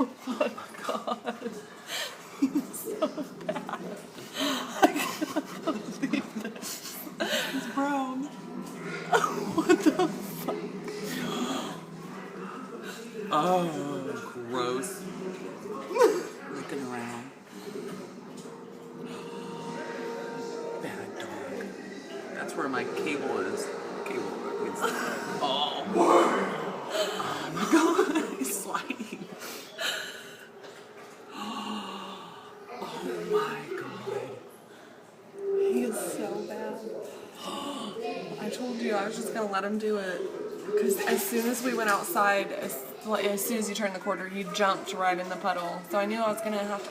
Oh my god. He's so bad. I can't believe this. He's brown. What the fuck? Oh, gross. Looking around. Bad dog. That's where my cable is. Cable. Oh. Oh my god. He's sliding. Oh my god. He is so bad. I told you I was just gonna let him do it. Because as soon as we went outside, as soon as you turned the corner, he jumped right in the puddle. So I knew I was gonna have to.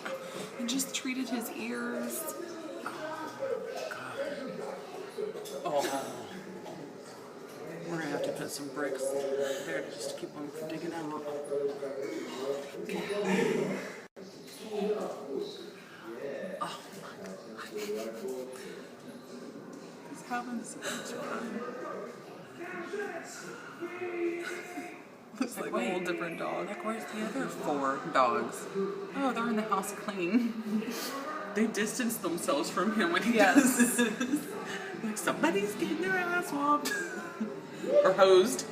I just treated his ears. Oh. We're gonna have to put some bricks there just to keep them from digging out. Okay. Oh my god. He's having so much fun. Looks like a whole different dog. Like, where's the other 4 dogs? Oh, they're in the house clean. They distance themselves from him when he does this. Like, somebody's getting their ass whopped. Or hosed.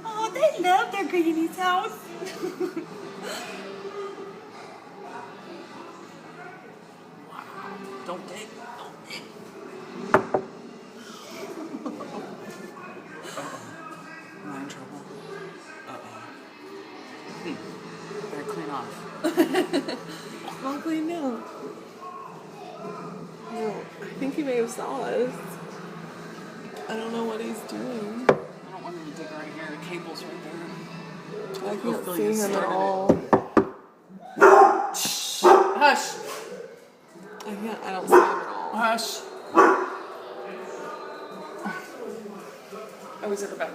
Oh, they love their granny's house. Wow. Don't dig. Don't dig. Uh-oh. Am I in trouble? Uh-oh. Better clean off. I'll clean now. Oh, I think he may have saw us. I don't know what he's doing. I don't want him to dig right here. The cable's right there. I can't Hopefully see you him at started all. Hush! I don't see him at all. Hush! I was at about